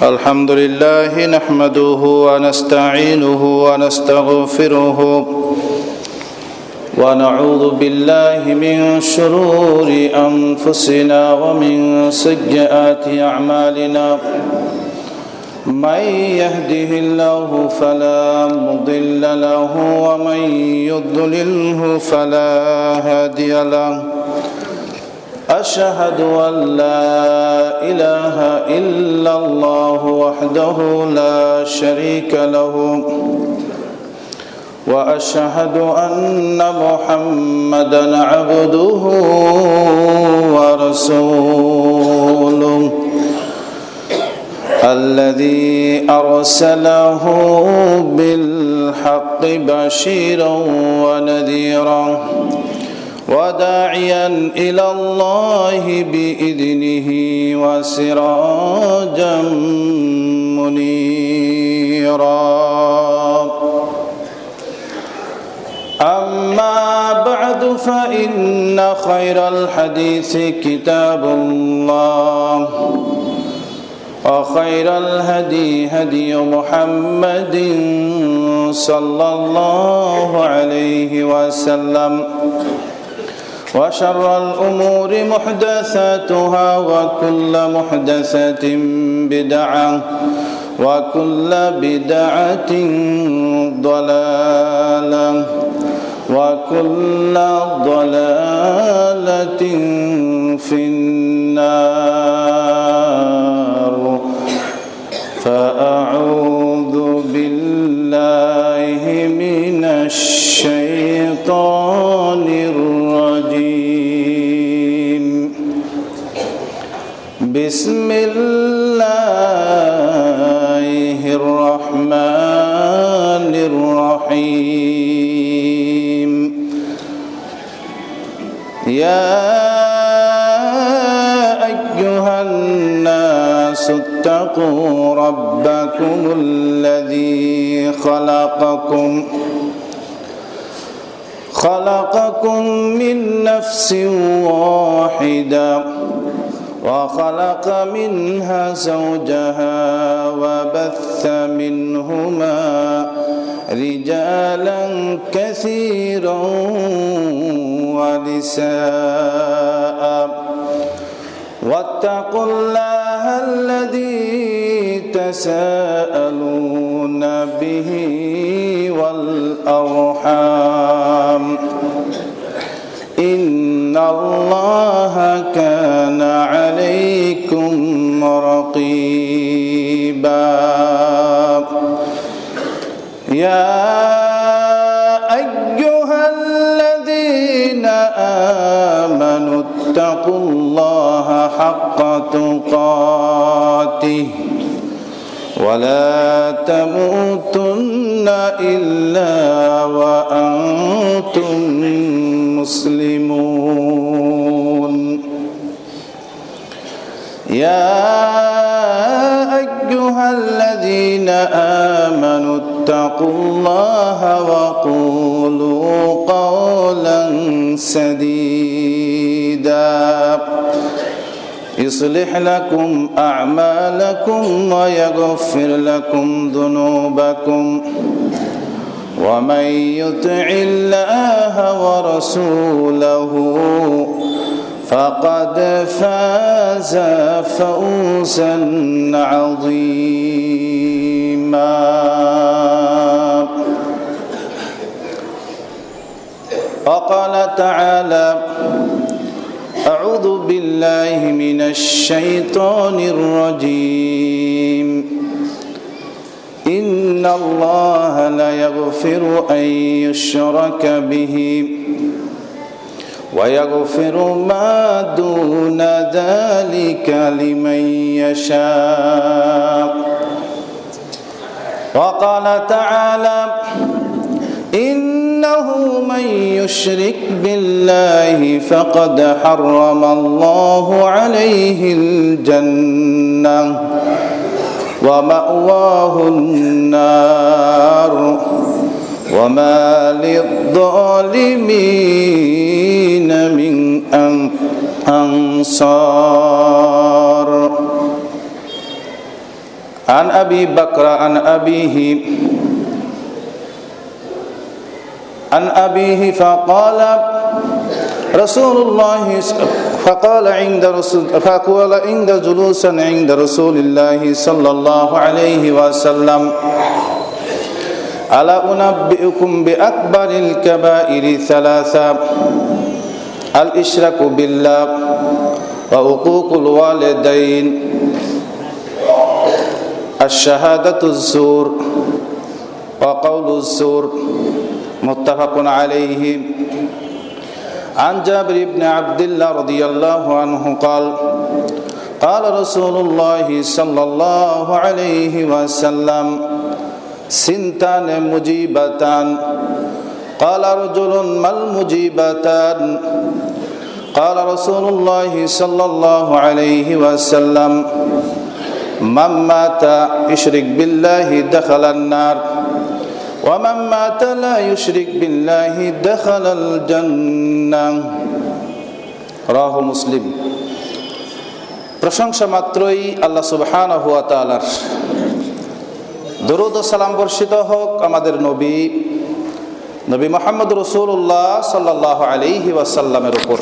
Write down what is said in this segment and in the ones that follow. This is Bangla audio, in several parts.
الحمد لله نحمده ونستعينه ونستغفره ونعوذ بالله من شرور أنفسنا ومن سيئات أعمالنا من يهده الله فلا مضل له ومن يضلله فلا هادي له أشهد أن لا إله إلا الله وحده لا شريك له وأشهد أن محمدًا عبده ورسوله الذي أرسله بالحق بشيرا ونذيرا وداعيا إلى الله بإذنه وسراجا منيرا أما بعد فإن خير الحديث كتاب الله وخير الهدي هدي محمد صلى الله عليه وسلم وشر الأمور محدثاتها وكل محدثة بدعة وكل بدعة ضلالة وكل ضلالة في النار فأعوذ بالله من الشيطان الرجيم بسم الله الرحمن الرحيم يا أيها الناس اتقوا ربكم الذي خلقكم من نفس واحدة وخلق منها زوجها وبث منهما رجالا كثيرا ونساء واتقوا الله الذي تساءلون به والأرحام إن الله كان عليكم رقيبا يا أيها الذين آمنوا اتقوا الله حق تقاته ولا تموتن إلا وأنتم مسلمون يا أيها الذين آمنوا اتقوا الله وقولوا قولا سديدا يصلح لكم أعمالكم ويغفر لكم ذنوبكم ومن يطع الله ورسوله فقد فاز فوزا عظيما وقال تعالى أعوذ بالله من الشيطان الرجيم إن الله لا يغفر أن يشرك به ويغفر ما دون ذلك لمن يشاء وقال تعالى إنه من يشرك بالله فقد حرم الله عليه الجنة ومأواه النار وما للظالمين من الأنصار عن أبي بكر عن أبيه فقال عند جلوسا عند رسول الله صلى الله عليه وسلم ألا أنبئكم بأكبر الكبائر ثلاثة الإشراك بالله وعقوق الوالدين الشهادة الزور وقول الزور متفق عليه عن جابر بن عبد الله رضي الله عنه قال قال رسول الله صلى الله عليه وسلم سنتان مجيبتان قال رجل ما المجيبتان قال رسول الله صلى الله عليه وسلم من مات يشرك بالله دخل النار ومن مات لا يشرك بالله دخل الجنة রাহু মুসলিম। প্রশংসা মাত্রই আল্লাহ সুবহানাহু ওয়া তাআলার, দরুদ ও সালাম বর্ষিত হোক আমাদের নবী মুহাম্মদ রাসূলুল্লাহ সাল্লাল্লাহু আলাইহি ওয়াসাল্লামের উপর,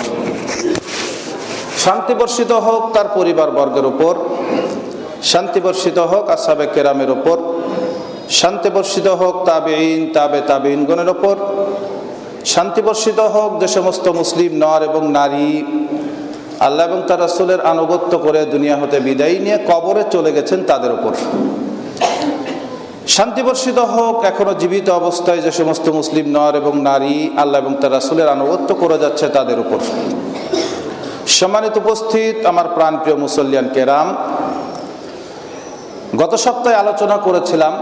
শান্তি বর্ষিত হোক তার পরিবার বর্গের উপর, শান্তি বর্ষিত হোক আসহাবে কেরামের উপর, শান্তি বর্ষিত হোক তাবেঈন তাবেঈনগণের উপর, শান্তি বর্ষিত হোক যে সমস্ত মুসলিম নর এবং নারী আল্লাহ এবং তার রাসূলের আনুগত্য করে দুনিয়া হতে বিদায় নিয়ে কবরে চলে গেছেন তাদের উপর। শান্তি বর্ষিত হোক এখনো জীবিত অবস্থায় যে সমস্ত মুসলিম নর এবং নারী আল্লাহ এবং তার রাসূলের আনুগত্য করে যাচ্ছে তাদের উপর। সম্মানিত উপস্থিত আমার প্রাণপ্রিয় মুসল্লিয়ান কেরাম, গত সপ্তাহে আলোচনা করেছিলাম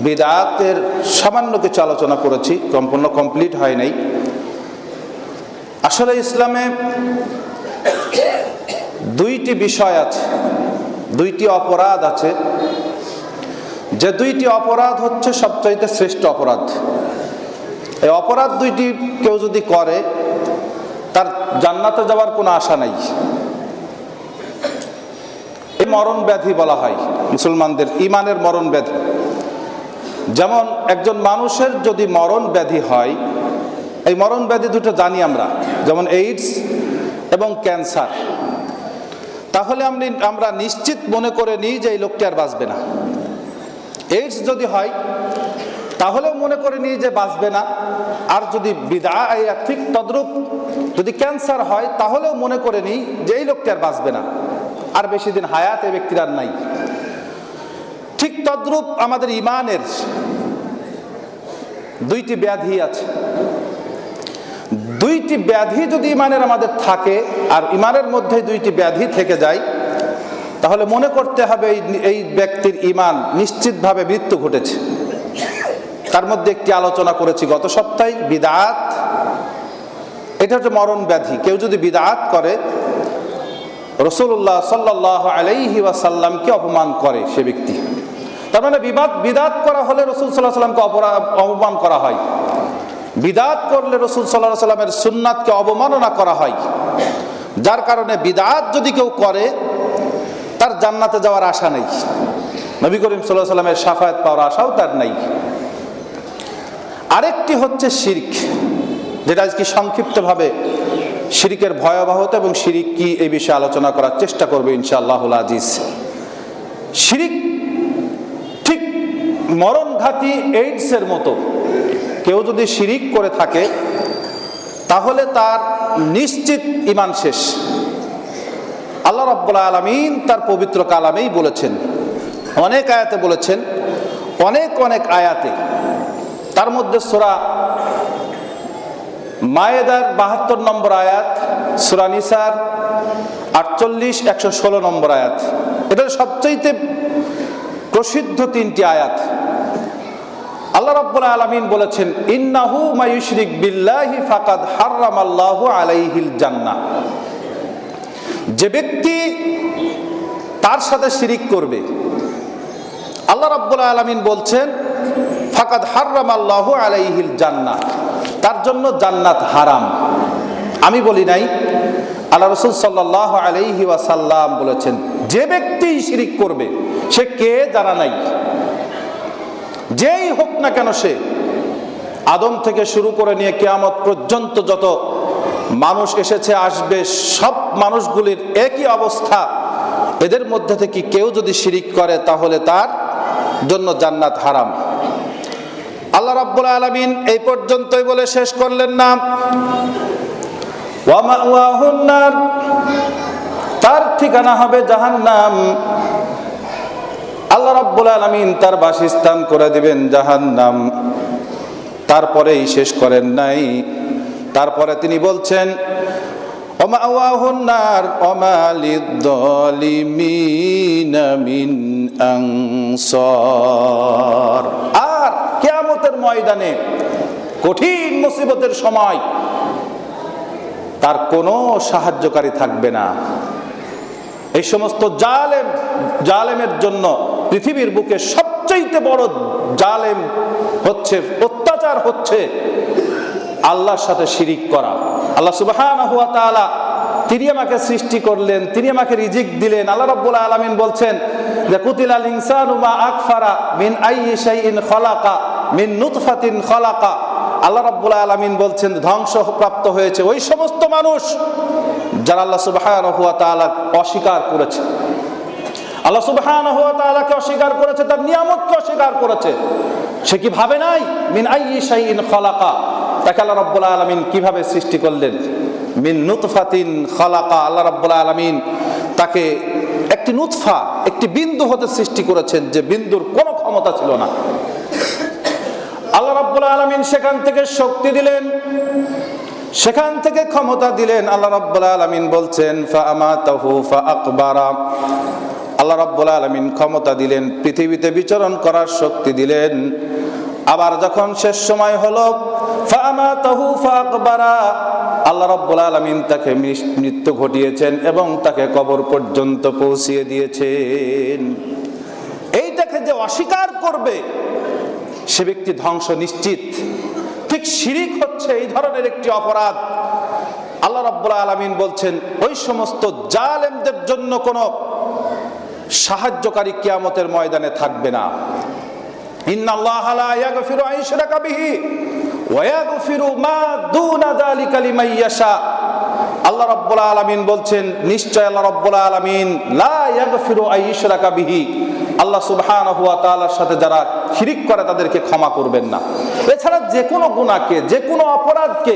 বিদআতের, সামান্য কিছু আলোচনা করেছি, সম্পূর্ণ কমপ্লিট হয় নাই। আসলে ইসলামে দুইটি বিষয় আছে, দুইটি অপরাধ আছে, যে দুইটি অপরাধ হচ্ছে সবচাইতে শ্রেষ্ঠ অপরাধ। এই অপরাধ দুইটি কেউ যদি করে তার জান্নাতে যাওয়ার কোনো আশা নাই। এই মরণ ব্যাধি বলা হয় মুসলমানদের, ইমানের মরণ ব্যাধি। যেমন একজন মানুষের যদি মরণ ব্যাধি হয়, এই মরণ ব্যাধি দুটো জানি আমরা, যেমন এইডস এবং ক্যান্সার, তাহলে আমরা নিশ্চিত মনে করে নিই যে এই লোকটি আর বাঁচবে না। এইডস যদি হয় তাহলেও মনে করে নিই যে বাঁচবে না, আর যদি ঠিক তদ্রূপ যদি ক্যান্সার হয় তাহলেও মনে করে নিই যে এই লোকটি আর বাঁচবে না, আর বেশি দিন হায়াত এই ব্যক্তির আর নাই। ঠিক তদ্রূপ আমাদের ইমানের দুইটি ব্যাধি আছে। দুইটি ব্যাধি যদি ইমানের আমাদের থাকে আর ইমানের মধ্যে দুইটি ব্যাধি থেকে যায়, তাহলে মনে করতে হবে এই ব্যক্তির ইমান নিশ্চিতভাবে মৃত্যু ঘটেছে। তার মধ্যে একটি আলোচনা করেছি গত সপ্তাহে, বিদআত। এটা হচ্ছে মরণ ব্যাধি। কেউ যদি বিদআত করে, রাসূলুল্লাহ সাল্লাল্লাহু আলাইহি ওয়াসাল্লামকে অপমান করে সে ব্যক্তি, তার মানে বিদআত করা হলে রাসূল সাল্লাল্লাহু আলাইহি ওয়াসাল্লামকে অপমান করা হয়। বিদআত করলে রাসূল সাল্লাল্লাহু আলাইহি ওয়াসাল্লামের সুন্নাতকে অবমাননা করা হয়। যার কারণে বিদআত যদি কেউ করে তার জান্নাতে যাওয়ার আশা নেই, নবী করিম সাল্লাল্লাহু আলাইহি ওয়াসাল্লামের শাফায়াত পাওয়ার আশাও তার নাই। আরেকটি হচ্ছে শিরক, যেটা আজকে সংক্ষিপ্তভাবে শিরকের ভয়াবহতা এবং শিরক কি এই বিষয়ে আলোচনা করার চেষ্টা করবে ইনশাআল্লাহুল আজিজ। শিরক ঠিক মরণঘাতী এইডসের মতো, কেউ যদি শিরক করে থাকে তাহলে তার নিশ্চিত ঈমান শেষ। আল্লাহ রাব্বুল আলামিন তার পবিত্র কালামেই বলেছেন, অনেক আয়াতে বলেছেন, অনেক আয়াতে। তার মধ্যে সূরা মায়েদার ৭২ নম্বর আয়াত, সূরা নিসার ৪৮, ১১৬ নম্বর আয়াত, এটা সবচেয়ে প্রসিদ্ধ তিনটি আয়াত। আল্লাহ রাব্বুল আলামিন বলেছেন, ইন্নাহু মায়ুশরিক বিল্লাহি ফাকাদ হারামাল্লাহু আলাইহিল জান্নাহ। যে ব্যক্তি তার সাথে শিরিক করবে, আল্লাহ রাব্বুল আলামিন বলছেন ফাকাদ হারামাল্লাহু আলাইহিল জান্নাহ, তার জন্য জান্নাত হারাম। আমি বলি নাই, আল্লাহ রাসূল সাল্লাল্লাহু আলাইহি ওয়াসাল্লাম বলেছেন, যে ব্যক্তি শিরিক করবে সে কে জানা নাই, যেই হোক না কেন সে, আদম থেকে শুরু করে নিয়ে কিয়ামত পর্যন্ত যত মানুষ এসেছে আসবে, সব মানুষগুলির একই অবস্থা। এদের মধ্যে থেকে কেউ যদি শিরিক করে তাহলে তার জন্য জান্নাত হারাম। আল্লাহ রাব্বুল আলামিন এই পর্যন্তই বলে শেষ করলেন না, ওয়া মাওয়াহুন নার, তার ঠিকানা হবে জাহান্নাম। আল্লাহ রাব্বুল আলামিন তার বাসস্থান করে দিবেন জাহান্নাম। তারপরেই শেষ করেন নাই, তারপরে তিনি বলছেন, ওয়া মাওয়াহুন নার ওয়া মা লিয-যালিমিনা মিন আনসার। আর কিয়ামতের ময়দানে কঠিন মুসিবতের সময় তার কোনো সাহায্যকারী থাকবে না। এই সমস্ত জালেমের জন্য পৃথিবীর বুকে সবচেয়ে বড় জালেম হচ্ছে, অত্যাচার হচ্ছে আল্লাহর সাথে শিরিক করা। আল্লাহ সুবহানাহু ওয়া তাআলা তিনি আমাকে সৃষ্টি করলেন, তিনি আমাকে রিজিক দিলেন। আল্লাহ রাব্বুল আলামিন বলছেন যে কুতিলাল ইনসানু মা আকফারা মিন আইয়ি শাইইন খলাকা মিন নুতফাতিন খলাকা। আল্লাহ রাব্বুল আলামিন বলছেন ধ্বংসপ্রাপ্ত হয়েছে ওই সমস্ত মানুষ যারা আল্লাহ সুবহানাহু ওয়া তাআলা অস্বীকার করেছে, আল্লাহ সুবহানাহু ওয়া তাআলাকে অস্বীকার করেছে, তার নিয়ামতকে অস্বীকার করেছে। সে কি ভাবে নাই মিন আইয়ি শাইইন খলাকা, তাকে আল্লাহ রাব্বুল আলামিন কিভাবে সৃষ্টি করলেন? মিন নুতফাতিন খলাকা। আল্লাহ রাব্বুল আলামিন তাকে একটি নুতফা, একটি বিন্দু হতে সৃষ্টি করেছেন, যে বিন্দুর কোনো ক্ষমতা ছিল না। আল্লাহ রাব্বুল আলামিন সেখান থেকে শক্তি দিলেন, সেখান থেকে ক্ষমতা দিলেন। আল্লাহ রাব্বুল আলামিন বলছেন ফাআমাতাহু ফাআকবারা। আল্লাহ রাব্বুল আলামিন ক্ষমতা দিলেন, পৃথিবীতে বিচরণ করার শক্তি দিলেন। আবার যখন শেষ সময় হলো ফাআমাতাহু ফাআকবারা, আল্লাহ রাব্বুল আলামিন তাকে মৃত্যু ঘটিয়েছেন এবং তাকে কবর পর্যন্ত পৌঁছিয়ে দিয়েছেন। এইটাকে যে অস্বীকার করবে সে ব্যক্তি ধ্বংস নিশ্চিত। ঠিক শিরিক হচ্ছে এই ধরনের একটি অপরাধ। আল্লাহ রাব্বুল আলামিন বলছেন ওই সমস্ত জালেমদের জন্য কোনো সাহায্যকারী কিয়ামতের ময়দানে থাকবে না। ইন্নাল্লাহা লা ইয়াগফিরু আন ইউশরাকা বিহি ওয়া ইয়াগফিরু মা দুনা যালিকা লিমান ইয়াশা। আল্লাহ রাব্বুল আলামিন বলছেন নিশ্চয় আল্লাহ রাব্বুল আলামিন লা ইয়াগফিরু আন ইউশরাকা বিহি, আল্লাহ সুবহানাহু ওয়া তাআলার সাথে যারা শিরিক করে তাদেরকে ক্ষমা করবেন না। এছাড়া যে কোনো গুনাহকে, যে কোনো অপরাধকে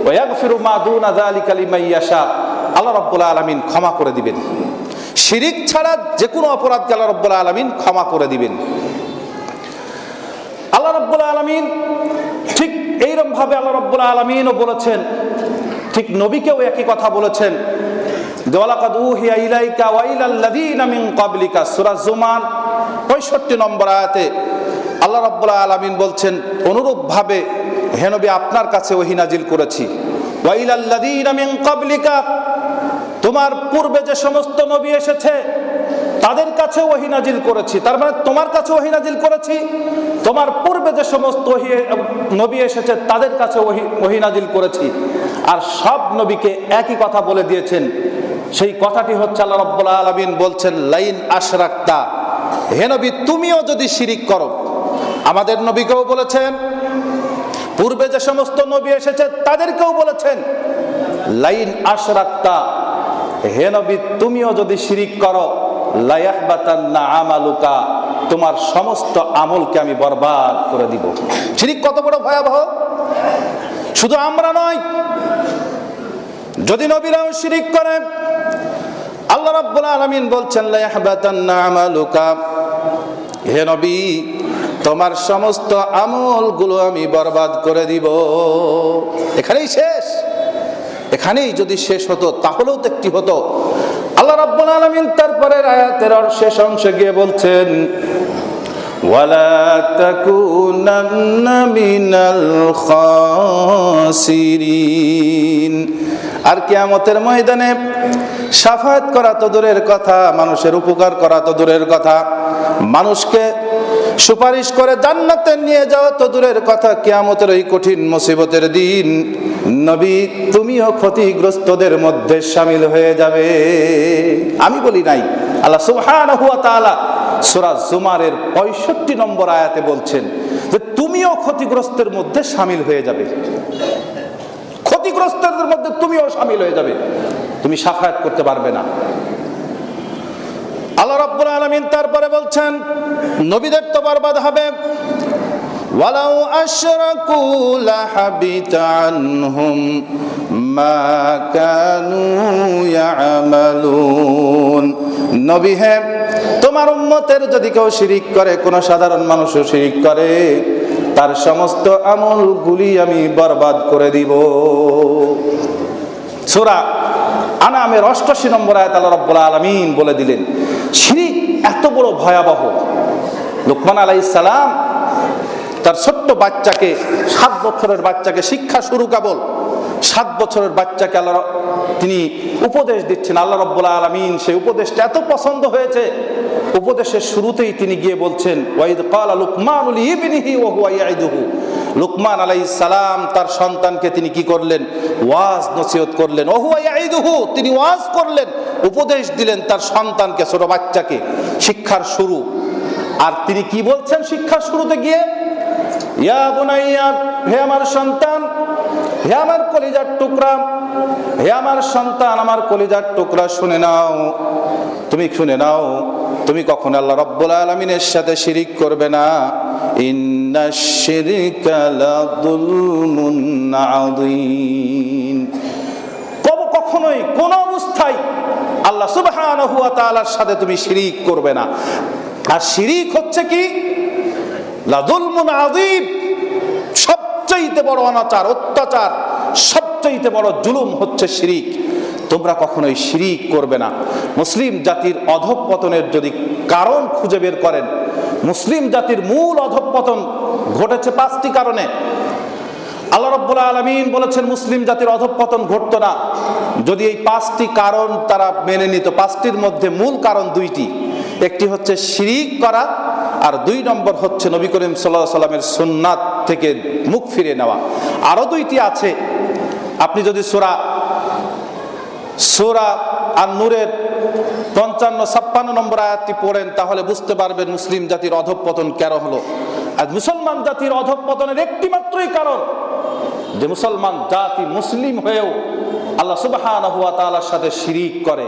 ওয়া ইয়াগফিরু মা দুনা যালিকা লিমান ইয়াশা, আল্লাহ রাব্বুল আলামিন ক্ষমা করে দিবেন। শিরিক ছাড়া যে কোনো অপরাধকে আল্লাহ রাব্বুল আলামিন ক্ষমা করে দিবেন। আল্লাহ রাব্বুল আলামিন ঠিক এইরকম ভাবে আল্লাহ রাব্বুল আলামিনও বলেছেন, ঠিক নবীকেও একই কথা বলেছেন। ওয়ালাকাদ উহিয়া ইলাইকা ওয়া ইলাল্লাযীনা মিন ক্বাবলিকা, সূরা জুমার 65 নম্বর আয়াতে আল্লাহ রাব্বুল আলামিন বলছেন অনুরূপ ভাবে হে নবী আপনার কাছে ওহী নাজিল করেছি। ওয়া ইলাল্লাযীনা মিন ক্বাবলিকা, তোমার পূর্বে যে সমস্ত নবী এসেছে তাদের কাছে ওহী নাজিল করেছি। তার মানে তোমার কাছে ওহী নাজিল করেছি, তোমার পূর্বে যে সমস্ত নবী এসেছে তাদের কাছে ওহী নাজিল করেছি। আর সব নবীকে একই কথা বলে দিয়েছেন। সেই কথাটি হচ্ছে আল্লাহ রাব্বুল আলামিন বলছেন লাইন আশরাকতা, হে নবী তুমিও যদি শিরিক করো। আমাদের নবীকেও বলেছেন, পূর্বে যে সমস্ত নবী এসেছে তাদেরকেও বলেছেন লাইন আশরাকতা, হে নবী তুমিও যদি শিরিক করো লা ইয়াহবাতান্না আমালুকা, তোমার সমস্ত আমলকে আমি বরবাদ করে দিব। শিরিক কত বড় ভয়াবহ! শুধু আমরা নয়, যদি নবীরাও শিরিক করে আল্লাহ রাব্বুল আলামিন বলছেন লা ইয়াহবাতান্না আমালুকা, হে নবী তোমার সমস্ত আমলগুলো আমি বরবাদ করে দিব। এখানেই শেষ। এখানেই যদি শেষ হতো তাহলেও তো একটি হতো। আল্লাহ রাব্বুল আলামিন তারপরের আয়াতের শেষ অংশে গিয়ে বলছেন ওয়ালা তাকুনান্না মিনাল খাসিরিন। আর কিয়ামতের ময়দানে শাফায়াত করা তো দূরের কথা, মানুষের উপকার করা তো দূরের কথা, মানুষকে সুপারিশ করে জান্নাতে নিয়ে যাও তো দূরের কথা, কিয়ামতের ওই কঠিন মুসিবতের দিন নবী তুমিও ক্ষতিগ্রস্তদের মধ্যে শামিল হয়ে যাবে। আমি বলি নাই, আল্লাহ সুবহানাহু ওয়া তাআলা সূরা জুমারের 65 নম্বর আয়াতে বলছেন যে তুমিও ক্ষতিগ্রস্তের মধ্যে শামিল হয়ে যাবে, ক্ষতিগ্রস্তদের মধ্যে তুমিও শামিল হয়ে যাবে, তুমি শাফায়াত করতে পারবে না। আল্লাহ রাব্বুল আলামিন তারপরে বলছেন নবীদের তো বরবাদ হবে, ওয়ালাউ আশরাকু লাহাবিতা আনহুম মা কানু ইয়ামালুন। নবী হে, তোমার উম্মতের যদি কেউ শিরিক করে, কোন সাধারণ মানুষও শিরিক করে, তার সমস্ত আমলগুলি আমি বরবাদ করে দিব। সূরা আনামের 88 নম্বর আয়াত আল্লাহ রাব্বুল আলামিন বলে দিলেন শিরিক এত বড় ভয়াবহ। লুকমান আলাইহিস সালাম তার ছোট্ট বাচ্চাকে, 7 বছরের বাচ্চাকে শিক্ষা শুরু, কেবল 7 বছরের বাচ্চাকে আল্লাহ তিনি উপদেশ দিচ্ছেন। আল্লাহ রাব্বুল আলামিন সেই উপদেশটা এত পছন্দ হয়েছে, উপদেশের শুরুতেই তিনি গিয়ে বলছেন ওয়াইদ ক্বালা লুকমানু লিইবনিহি ওয়া হুয়া ইয়াইদুহু। লুকমান আলাইহিস সালাম তার সন্তানকে তিনি কি করলেন? ওয়াজ নসিহত করলেন। ওয়া হুয়া ইয়াইদুহু, তিনি ওয়াজ করলেন, উপদেশ দিলেন তার সন্তানকে, ছোট বাচ্চাকে, শিক্ষার শুরু। আর তিনি কি বলছেন শিক্ষার শুরুতে গিয়ে? ইয়া বুনাইয়া, হে আমার সন্তান, হে আমার কলিজার টুকরা, হে আমার সন্তান, আমার কলিজার টুকরা, শুনে নাও, তুমি শুনে নাও, তুমি কখনো আল্লাহ রাব্বুল আলামিনের সাথে শিরিক করবে না। ইন্নাশ শিরকা লাযুলমুন আযীম। কখনোই কোন অবস্থায় আল্লাহ সুবহানাহু ওয়া তাআলার সাথে তুমি শিরিক করবে না। আর শিরিক হচ্ছে কি? লাযুলমুন আযীম, সবচেয়ে বড় অনাচার, অত্যাচার, সবচেয়ে বড় জুলুম হচ্ছে শিরিক। তোমরা কখনোই শিরিক করবে না। মুসলিম জাতির অধঃপতনের যদি কারণ খুঁজে বের করেন, মুসলিম জাতির মূল অধঃপতন ঘটেছে 5টি কারণে। আল্লাহ রাব্বুল আলামিন বলেছেন মুসলিম জাতির অধঃপতন ঘটতো না যদি এই 5টি কারণ তারা মেনে নিত। 5টির মধ্যে মূল কারণ 2টি, একটি হচ্ছে শিরিক করা, আর 2 নম্বর হচ্ছে নবী করিম সাল্লাল্লাহু আলাইহি সাল্লামের সুন্নাত থেকে মুখ ফিরে নেওয়া। আরো 2টি আছে। আপনি যদি সূরা আন-নূরের 55-56 নম্বর আয়াতটি পড়েন তাহলে বুঝতে পারবেন মুসলিম জাতির অধঃপতন কেন হলো। আর মুসলমান জাতির অধঃপতনের একটি মাত্রই কারণ যে মুসলমান জাতি মুসলিম হয়েও আল্লাহ সুবহানাহু ওয়া তাআলার সাথে শিরিক করে।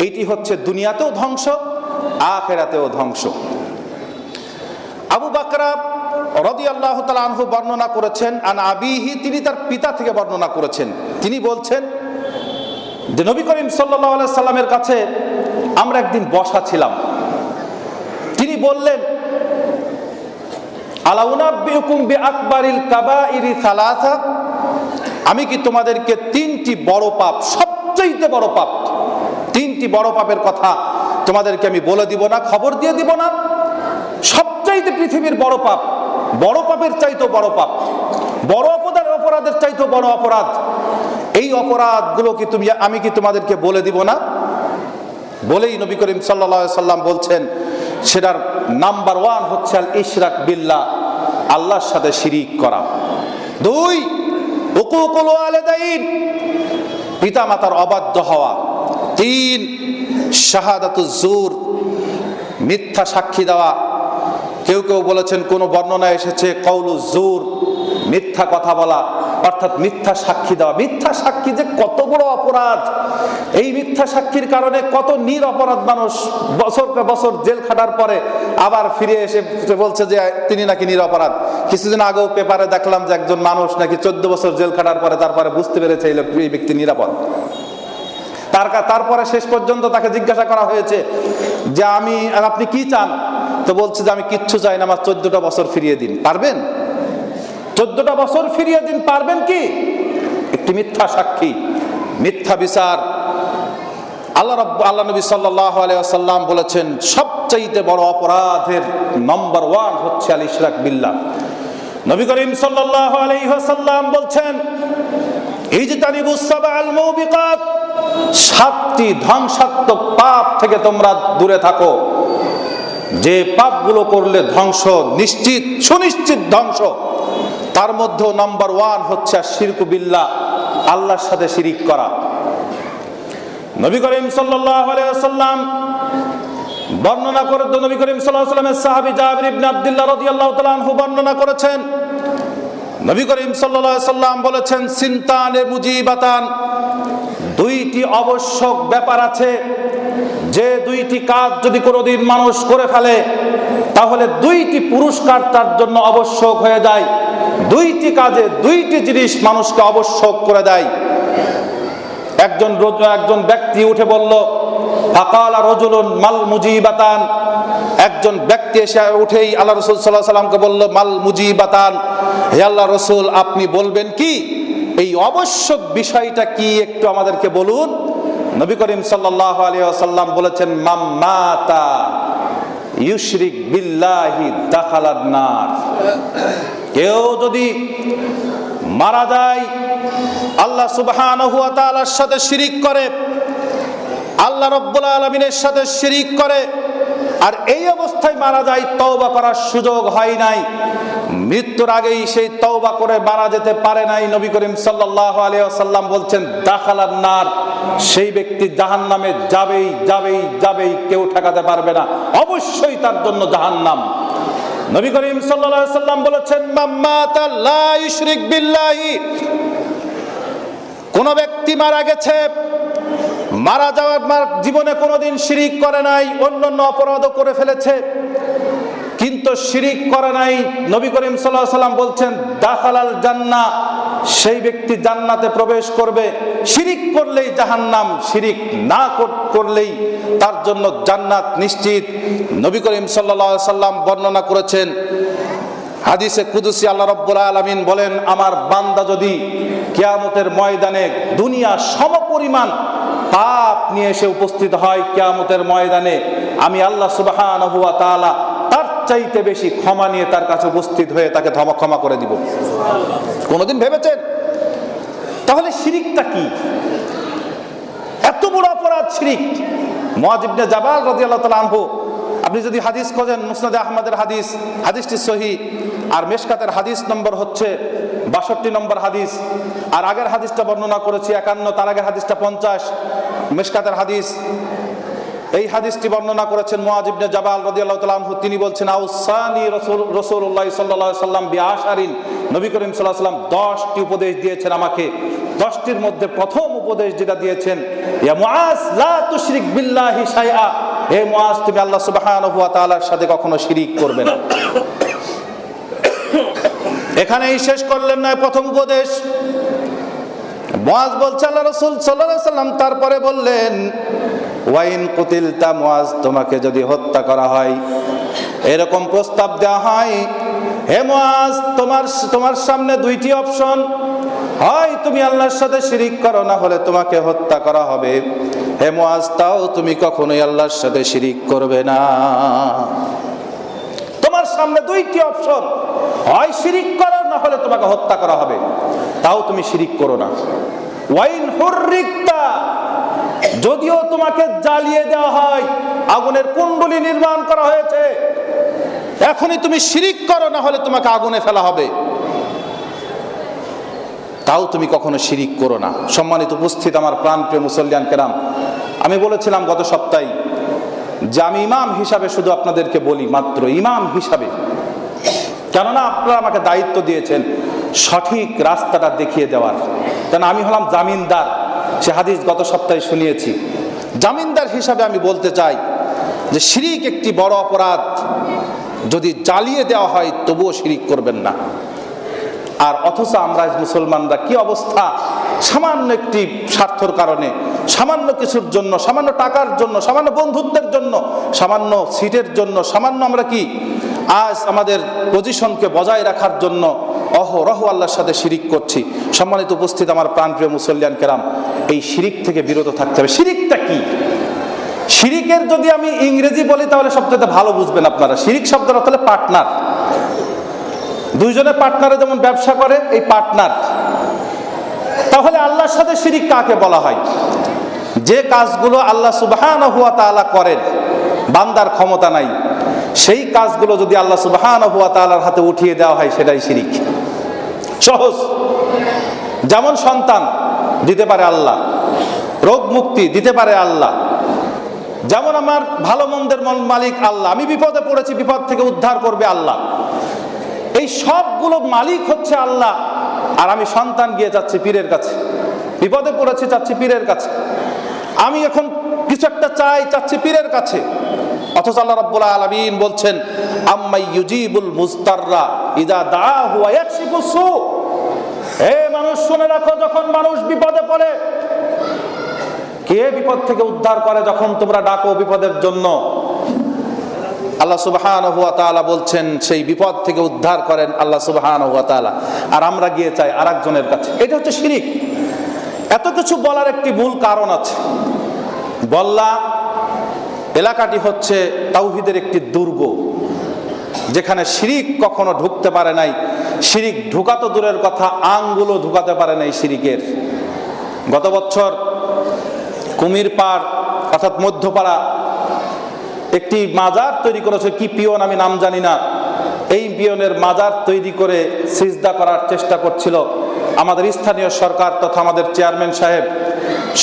এইটি হচ্ছে দুনিয়াতেও ধ্বংস, আখিরাতেও ধ্বংস। আবু বকর রাদিয়াল্লাহু তাআলা আনহু বর্ণনা করেছেন, আন আবিহি, তিনি তার পিতা থেকে বর্ণনা করেছেন, তিনি বলছেন যে নবী করিম সাল্লাল্লাহু আলাইহি সাল্লামের কাছে আমরা একদিন বসা ছিলাম। তিনি বললেন আলা উনাব্বিউকুম বিআকবারিল কাবাইরি সালাসা, আমি কি তোমাদেরকে 3টি বড় পাপ, সবচেয়ে বড় পাপ, 3টি বড় পাপের কথা তোমাদেরকে আমি বলে দিব না, খবর দিয়ে দিব না? সবচাইতে পৃথিবীর বড় পাপ, বড় পাপের চাইতেও বড় পাপ, বড় অপরাধের চাইতেও বড় অপরাধ, এই অপরাধগুলো কি আমি কি তোমাদেরকে বলে দিব না? বলেই নবী করিম সাল্লাল্লাহু আলাইহি সাল্লাম বলছেন সেটার নাম্বার 1 হচ্ছে আল ইশরাক বিল্লাহ, আল্লাহর সাথে শিরিক করা। 2 হুকুকুল ওয়ালিদাইন, পিতা মাতার অবাধ্য হওয়া। 3 শাহাদাতুজ জুর, মিথ্যা সাক্ষী দেওয়া। কেউ কেউ বলেছেন কোন বর্ণনায় এসেছে কওলুজ জুর, মিথ্যা কথা বলা, অর্থাৎ মিথ্যা সাক্ষী দেওয়া। মিথ্যা সাক্ষী যে কত বড় অপরাধ, এই মিথ্যা সাক্ষীর কারণে কত নিরপরাধ মানুষ বছরকে বছর জেল খাটার পরে আবার ফিরে এসে বলছে যে তিনি নাকি নিরপরাধ। কিছুদিন আগেও পেপারে দেখলাম যে একজন মানুষ নাকি 14 বছর জেল খাটার পরে তারপরে বুঝতে পেরেছে এই ব্যক্তি নিরাপদ। তারপরে শেষ পর্যন্ত তাকে জিজ্ঞাসা করা হয়েছে যে আপনি কি চান? তো বলছে যে আমি কিচ্ছু চাই না, আমার 14টা বছর ফিরিয়ে দিন। পারবেন? 14টা বছর ফিরিয়ে দিন, পারবেন কি? একটি মিথ্যা সাক্ষী, মিথ্যা বিচার। আল্লাহ নবী সাল্লাল্লাহু আলাইহি ওয়াসাল্লাম বলেছেন সবচাইতে বড় অপরাধের নাম্বার 1 হচ্ছে আল ইশরাক বিল্লাহ। নবী করিম সাল্লাল্লাহু আলাইহি ওয়াসাল্লাম বলছেন ইজতানিবুস সাবআল মুবিকাত, 7টি ধ্বংসাত্মক পাপ থেকে তোমরা দূরে থাকো। যে পাপগুলো করলে ধ্বংস নিশ্চিত, সুনিশ্চিত ধ্বংস, তার মধ্যে নাম্বার 1 হচ্ছে শিরকু বিল্লাহ, আল্লাহর সাথে শিরিক করা। নবী করিম সাল্লাল্লাহু আলাইহি ওয়াসাল্লাম বর্ণনা করে, নবী করিম সাল্লাল্লাহু আলাইহি ওয়াসাল্লামের সাহাবী জাবির ইবনে আব্দুল্লাহ রাদিয়াল্লাহু তাআলা আনহু বর্ণনা করেছেন, নবী করিম সাল্লাল্লাহু আলাইহি ওয়াসাল্লাম বলেছেন, সিনতানে মুজিবাতান, দুইটি আবশ্যক ব্যাপার আছে, যে দুইটি কাজ যদি কোনোদিন মানুষ করে ফেলে তাহলে দুইটি পুরস্কার তার জন্য আবশ্যক হয়ে যায়। দুইটি কাজে দুইটি জিনিস মানুষকে আবশ্যক করে দেয়। একজন ব্যক্তি উঠে বলল, ফাকালা রাজুলুন মাল মুজিবাতান, একজন ব্যক্তি এসে উঠেই আল্লাহ রাসূল সাল্লাল্লাহু আলাইহি ওয়াসাল্লামকে বলল, মাল মুজিবাতান, হে আল্লাহ রাসূল আপনি বলবেন কি, এই আবশ্যক বিষয়টা কি একটু আমাদেরকে বলুন। নবী করিম সাল্লাল্লাহু আলাইহি ওয়াসাল্লাম বলেছেন, মাম্মাতা ইউশরিক বিল্লাহি দাখালান নার, কেউ যদি মারা যায় আল্লাহ সুবহানাহু ওয়া তাআলার সাথে শিরিক করে, আল্লাহ রাব্বুল আলামিনের সাথে শিরিক করে, আর এই অবস্থায় মারা যায়, তওবা করার সুযোগ হয় নাই, মৃত্যুর আগেই সেই তওবা করে মারা যেতে পারে নাই, নবী করিম সাল্লাল্লাহু আলাইহি ওয়াসাল্লাম বলছেন দাখালান নার, সেই ব্যক্তি জাহান্নামে যাবেই যাবেই যাবেই, কেউ ঠেকাতে পারবে না, অবশ্যই তার জন্য জাহান্নাম। নবী করিম সাল্লাল্লাহু আলাইহি ওয়াসাল্লাম বলেছেন, মাম্মাতা লা ইউশরিক বিল্লাহি, কোন ব্যক্তি মারা গেছে, মারা যাওয়ার জীবনে কোনোদিন শিরিক করে নাই, অন্যান্য অপরাধও করে ফেলেছে কিন্তু শিরিক করে নাই, নবী করিম সাল্লাল্লাহু আলাইহি ওয়াসাল্লাম বলছেন দাখালাল জান্নাহ, সেই ব্যক্তি জান্নাতে প্রবেশ করবে। শিরিক করলেই জাহান্নাম, শিরিক না করলেই তার জন্য জান্নাত নিশ্চিত। নবী করিম সাল্লাল্লাহু আলাইহি ওয়াসাল্লাম বর্ণনা করেছেন হাদিসে কুদসি, আল্লাহ রাব্বুল আলামিন বলেন, আমার বান্দা যদি কিয়ামতের ময়দানে দুনিয়া সমপরিমাণ পাপ নিয়ে এসে উপস্থিত হয় কিয়ামতের ময়দানে, আমি আল্লাহ সুবহানাহু ওয়া তাআলা তার চাইতে বেশি ক্ষমা নিয়ে তার কাছে উপস্থিত হয়ে তাকে ক্ষমা করে দিব। কোনদিন ভেবেছেন তাহলে শিরিকটা কি? এত বড় অপরাধ শিরিক। মুআয ইবনে জাবাল রাদিয়াল্লাহু তাআলা আনহু, আপনি যদি হাদিস খোঁজেন মুসনাদে আহমদের হাদিস, হাদিসটি সহিহ, আর মেশকাতের হাদিস নম্বর হচ্ছে 62 নম্বর হাদিস, আর আগের হাদিসটা বর্ণনা করেছি 51, তার আগের হাদিসটা 50, মেশকাতের হাদিস। এই হাদিসটি বর্ণনা করেছেন মুআয ইবনে জাবাল রাদিয়াল্লাহু তাআলা আনহু, তিনি বলছেন, আউসানি রাসূলুল্লাহ সাল্লাল্লাহু আলাইহি ওয়াসাল্লাম বিআশারিন, নবী করিম সাল্লাল্লাহু আলাইহি ওয়াসাল্লাম 10টি উপদেশ দিয়েছেন আমাকে। 10টির মধ্যে প্রথম উপদেশ যেটা দিয়েছেন, ইয়া মুআজ লা তুশরিক বিল্লাহি শাইআ, হে মুআজ তুমি আল্লাহ সুবহানাহু ওয়া তাআলার সাথে কখনো শিরিক করবে না। এখানেই শেষ করলেন না প্রথম উপদেশ। মুআজ বলছে, আল্লাহ রাসূল সাল্লাল্লাহু আলাইহি ওয়াসাল্লাম তারপরে বললেন, ওয়াইন কুতিলতা, মুআজ তোমাকে যদি হত্যা করা হয়, এরকম প্রস্তাব দেওয়া হয়, হে মুআজ তোমার সামনে দুইটি অপশন, হয় তুমি আল্লাহর সাথে শিরিক করো, না হলে তোমাকে হত্যা করা হবে। হে মুআজ, তাও তুমি কখনোই আল্লাহর সাথে শিরিক করবে না। তোমার সামনে দুইটি অপশন, হয় শিরিক করো, না হলে তোমাকে হত্যা করা হবে, তাও তুমি শিরিক করো না। ওয়াইন হুররিকতা, যদিও তোমাকে জ্বালিয়ে দেওয়া হয়, আগুনের কুণ্ডলী নির্মাণ করা হয়েছে, এখনই তুমি শিরিক করো, না হলে তোমাকে আগুনে ফেলা হবে, তাও তুমি কখনো শিরিক করো না। সম্মানিত উপস্থিত আমার প্রাণপ্রিয় মুসল্লিয়ান কেরাম, আমি বলেছিলাম গত সপ্তাহে যে আমি ইমাম হিসাবে শুধু আপনাদেরকে বলি, মাত্র ইমাম হিসাবে, কেননা আপনারা আমাকে দায়িত্ব দিয়েছেন সঠিক রাস্তাটা দেখিয়ে দেওয়ার, কেন আমি হলাম জামিনদার। সে হাদিস গত সপ্তাহে শুনিয়েছি। জামিনদার হিসাবে আমি বলতে চাই যে শিরিক একটি বড় অপরাধ, যদি জ্বালিয়ে দেওয়া হয় তবুও শিরিক করবেন না। আর অথচ আমরা মুসলমানরা কি অবস্থা, সামান্য একটি স্বার্থর কারণে, সামান্য কিছুর জন্য, সামান্য টাকার জন্য, সামান্য বন্ধুত্বের জন্য, সামান্য সিটের জন্য, সামান্য আমরা কি আজ আমাদের পজিশনকে বজায় রাখার জন্য অহরহ আল্লাহর সাথে শিরিক করছি। সম্মানিত উপস্থিত আমার প্রাণপ্রিয় মুসল্লিয়ান কেরাম, এই শিরিক থেকে বিরত থাকতে হবে। শিরিকটা কি? শিরিকের যদি আমি ইংরেজি বলি তাহলে সবচেয়ে ভালো বুঝবেন আপনারা। শিরিক শব্দের অর্থ হলো পার্টনার। দুইজনে পার্টনারে যেমন ব্যবসা করে, এই পার্টনার। তাহলে আল্লাহর সাথে শিরিক কাকে বলা হয়? যে কাজগুলো আল্লাহ সুবহানাহু ওয়া তাআলা করেন, বান্দার ক্ষমতা নাই, সেই কাজগুলো যদি আল্লাহ সুবহানাহু ওয়া তাআলার হাতে উঠিয়ে দেওয়া হয় সেটাই শিরিক। সহজ, যেমন সন্তান দিতে পারে আল্লাহ, রোগ মুক্তি দিতে পারে আল্লাহ, যেমন আমার ভালো মন্দের মালিক আল্লাহ, আমি বিপদে পড়েছি বিপদ থেকে উদ্ধার করবে আল্লাহ, এই সবগুলো মালিক হচ্ছে আল্লাহ। আর আমি সন্তান গিয়ে যাচ্ছি পীরের কাছে, বিপদে পড়েছি চাচ্ছি পীরের কাছে, আমি এখন কিছু একটা চাচ্ছি পীরের কাছে। অথচ আল্লাহ রাব্বুল আলামিন বলছেন আম্মাই ইউজিবুল মুস্তাররা ইযা দাআহু ওয়া ইয়াকশিফুস সু। হে মানুষ শুনে রাখো, যখন মানুষ বিপদে পড়ে, কে বিপদ থেকে উদ্ধার করে যখন তোমরা ডাকো বিপদের জন্য, আল্লাহ সুবহানাহু ওয়া তাআলা বলছেন সেই বিপদ থেকে উদ্ধার করেন আল্লাহ সুবহানাহু ওয়া তাআলা। আর আমরা গিয়ে চাই আরেকজনের কাছে, এটা হচ্ছে শিরিক। এত কিছু বলার একটি মূল কারণ আছে। বল্লা এলাকাটি হচ্ছে তাওহীদের একটি দুর্গ, যেখানে শিরিক কখনো ঢুকতে পারে নাই। শিরিক ঢুকাতো দূরের কথা, আঙ্গুলও ঢুকাতে পারে নাই শিরিকের। গত বছর কুমিরপাড় অর্থাৎ মধ্যপাড়া একটি মাজার তৈরি করেছে, কি পিয়ন আমি নাম জানি না, এই পিয়নের মাজার তৈরি করে সিজদা করার চেষ্টা করছিল। আমাদের স্থানীয় সরকার তথা আমাদের চেয়ারম্যান সাহেব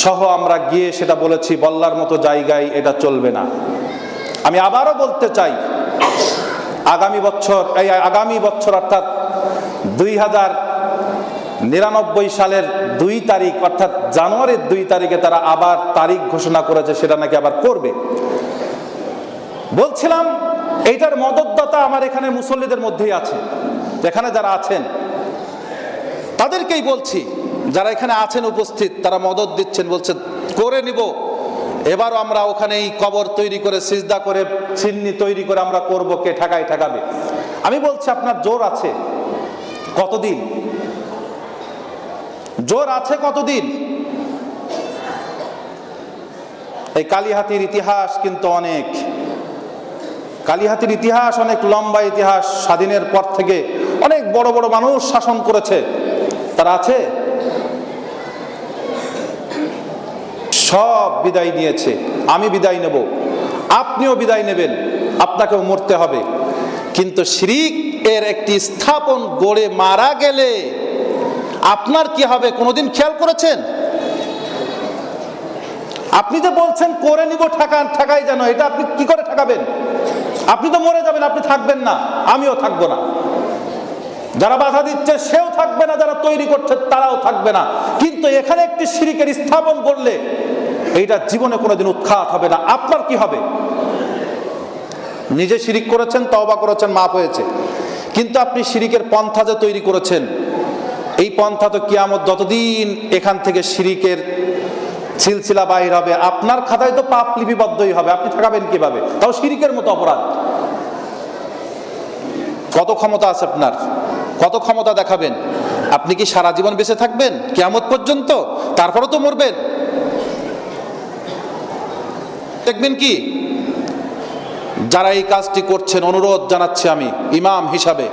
সহ আমরা গিয়ে সেটা বলেছি, বল্লার মতো জায়গায় এটা চলবে না। আমি আবারও বলতে চাই, আগামী বছর অর্থাৎ 2099 সালের 2 তারিখ অর্থাৎ জানুয়ারির 2 তারিখে তারা আবার তারিখ ঘোষণা করেছে, সেটা নাকি আবার করবে। বলছিলাম এইটার মদতদাতা আমার এখানে মুসল্লিদের মধ্যেই আছে, যেখানে যারা আছেন তাদেরকেই বলছি, যারা এখানে আছেন উপস্থিত তারা মদত দিচ্ছেন, বলছে করে নিব। এবারও আমরা ওখানেই কবর তৈরি করে সিজদা করে চিন্নি তৈরি করে আমরা করব, কে ঠেকাবে। আমি বলছি আপনার জোর আছে কতদিন? জোর আছে কতদিন? এই কালিহাতির ইতিহাস কিন্তু অনেক, কালিহাতির ইতিহাস অনেক লম্বা ইতিহাস। স্বাধীনের পর থেকে অনেক বড় বড় মানুষ শাসন করেছে, তারা আছে, সব বিদায় নিয়েছে। আমি বিদায় নেব, আপনিও বিদায় নেবেন, আপনাকেও মরতে হবে। কিন্তু শিরিক এর একটি স্থাপন গড়ে মারা গেলে আপনার কি হবে কোনোদিন খেয়াল করেছেন? আপনি যে বলছেন করে নিব, ঠেকাই যেন, এটা আপনি কি করে ঠেকাবেন? আপনি তো মরে যাবেন, আপনি থাকবেন না, আমিও থাকবো না, যারা বাধা দিচ্ছে সেও থাকবে না, যারা তৈরি করছে তারাও থাকবে না। কিন্তু এখানে একটি শিরিকের স্থাপন করলে এইটা জীবনে কোনোদিন উৎখাত হবে না। আপনার কি হবে? নিজে শিরিক করেছেন, তওবা করেছেন, মাফ হয়েছে, কিন্তু আপনি শিরিকের পন্থা যে তৈরি করেছেন, এই পন্থা তো কিয়ামত যতদিন এখান থেকে শিরিকের সিলসিলা বাহির হবে, আপনার খাতায় তো পাপ লিপিবদ্ধই হবে। আপনি ঠেকাবেন কিভাবে? তাও শিরিকের মতো অপরাধ। কত ক্ষমতা আছে আপনার? কত ক্ষমতা দেখাবেন? আপনি কি সারা জীবন বেঁচে থাকবেন কিয়ামত পর্যন্ত? তারপরে তো মরবেন। দেখবেন কি, যারা এই কাজটি করছেন, অনুরোধ জানাচ্ছি, আমি ইমাম হিসাবে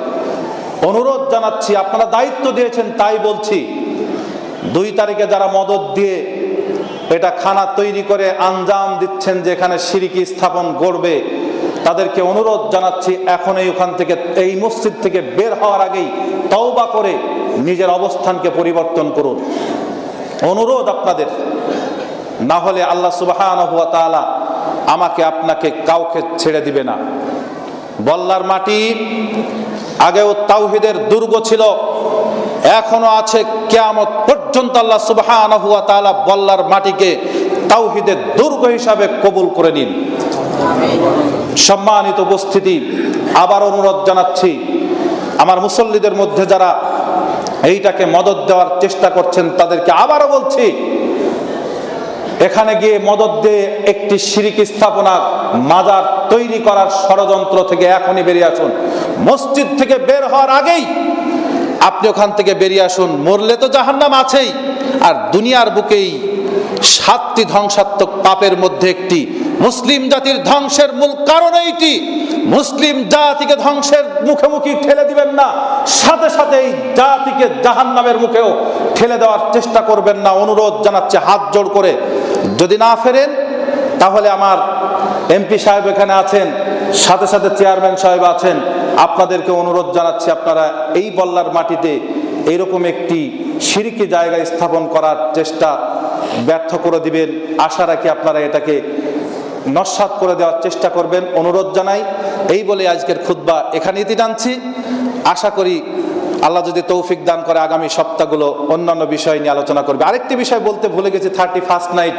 অনুরোধ জানাচ্ছি, আপনারা দায়িত্ব দিয়েছেন তাই বলছি, 2 তারিখে যারা মদত দিয়ে এটা খানা তৈরি করে আঞ্জাম দিচ্ছেন যে এখানে শিরকি স্থাপন করবে, তাদেরকে অনুরোধ জানাচ্ছি এখনই ওখান থেকে, এই মসজিদ থেকে বের হওয়ার আগেই তওবা করে নিজের অবস্থানকে পরিবর্তন করুন। অনুরোধ আপনাদের, না হলে আল্লাহ সুবহানাহু ওয়া তাআলা আমাকে আপনাকে কাউকে ছেড়ে দিবে না। বল্লার মাটি আগেও তাওহীদের দুর্গ ছিল, এখনো আছে, কিয়ামত পর্যন্ত আল্লাহ সুবহানাহু ওয়া তাআলা বল্লার মাটিকে তাওহীদের দুর্গ হিসাবে কবুল করে নিন। সম্মানিত উপস্থিতি, আবার অনুরোধ জানাচ্ছি আমার মুসল্লিদের মধ্যে যারা এইটাকে মদদ দেওয়ার চেষ্টা করছেন তাদেরকে আবারও বলছি, এখানে গিয়ে মদদ দিয়ে একটি শিরকি স্থাপনা মাজার তৈরি করার ষড়যন্ত্র থেকে এখনই বেরিয়ে আসুন। মসজিদ থেকে বের হওয়ার আগেই আপনি ওখান থেকে বেরিয়ে আসুন। মরলে তো জাহান্নাম আছেই, আর দুনিয়ার বুকেই 7টি ধ্বংসাত্মক পাপের মধ্যে একটি, মুসলিম জাতির ধ্বংসের মূল কারণ এইটি। মুসলিম জাতিকে ধ্বংসের মুখোমুখি ঠেলে দিবেন না, সাথে সাথে এই জাতিকে জাহান্নামের মুখেও ঠেলে দেওয়ার চেষ্টা করবেন না। অনুরোধ জানাচ্ছে হাত জোড় করে, যদি না ফেরেন তাহলে আমার এমপি সাহেব এখানে আছেন, সাথে সাথে চেয়ারম্যান সাহেব আছেন। আপনাদেরকে অনুরোধ জানাচ্ছি, আপনারা এই বল্লার মাটিতে এইরকম একটি শিরকি জায়গা স্থাপন করার চেষ্টা ব্যর্থ করে দিবেন। আশা রাখি আপনারা এটাকে নস্যাৎ করে দেওয়ার চেষ্টা করবেন, অনুরোধ জানাই। এই বলে আজকের খুতবা এখানেই টানছি। আশা করি আল্লাহ যদি তৌফিক দান করে আগামী সপ্তাহগুলো অন্যান্য বিষয় নিয়ে আলোচনা করবে। আরেকটি বিষয় বলতে ভুলে গেছি, 31st নাইট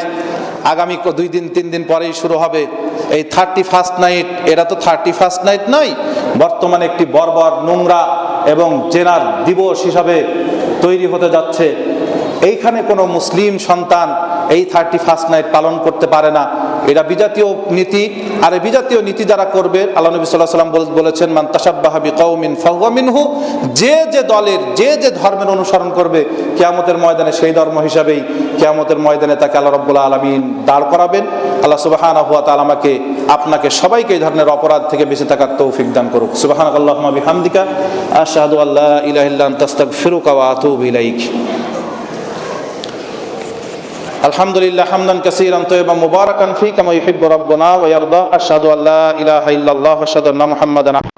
আগামী 2-3 দিন পরেই শুরু হবে। এই 31st নাইট, এটা তো 31st নাইট নয়, বর্তমানে একটি বর্বর, নোংরা এবং জেনার দিবস হিসাবে তৈরি হতে যাচ্ছে। এইখানে কোনো মুসলিম সন্তান এই 31st নাইট পালন করতে পারে না। এটা বিজাতীয় নীতি। আর এই বিজাতীয় নীতি যারা করবে, আল্লাহ নবী সাল্লাল্লাহু আলাইহি ওয়াসাল্লাম বলেছেন, মান তাশাব্বাহা বিকাউমিন ফাহুয়া মিনহু, যে যে দলের, যে যে ধর্মের অনুসরণ করবে, কিয়ামতের ময়দানে সেই ধর্ম হিসাবেই কিয়ামতের ময়দানে তাকে আল্লাহ রাব্বুল আলামিন দাঁড় করাবেন। আল্লাহ সুবহানাহু ওয়া তাআলা আমাকে, আপনাকে সবাইকে এই ধরনের অপরাধ থেকে বেঁচে থাকার তৌফিক দান করুক। সুবহানাকাল্লাহুম্মা বিহামদিকা আশহাদু আল্লা ইলাহা ইল্লা আনতা আস্তাগফিরুকা ওয়া আতুবু ইলাইক। আলহামদুলিল্লাহ হামদান কাসীরান তাইয়্যিবান মুবারাকান ফী কামা ইউহিব্বু রাব্বুনা ওয়া ইয়ারদা। আশহাদু আল্লা ইলাহা ইল্লাল্লাহ ওয়া আশহাদু আন্না মুহাম্মাদান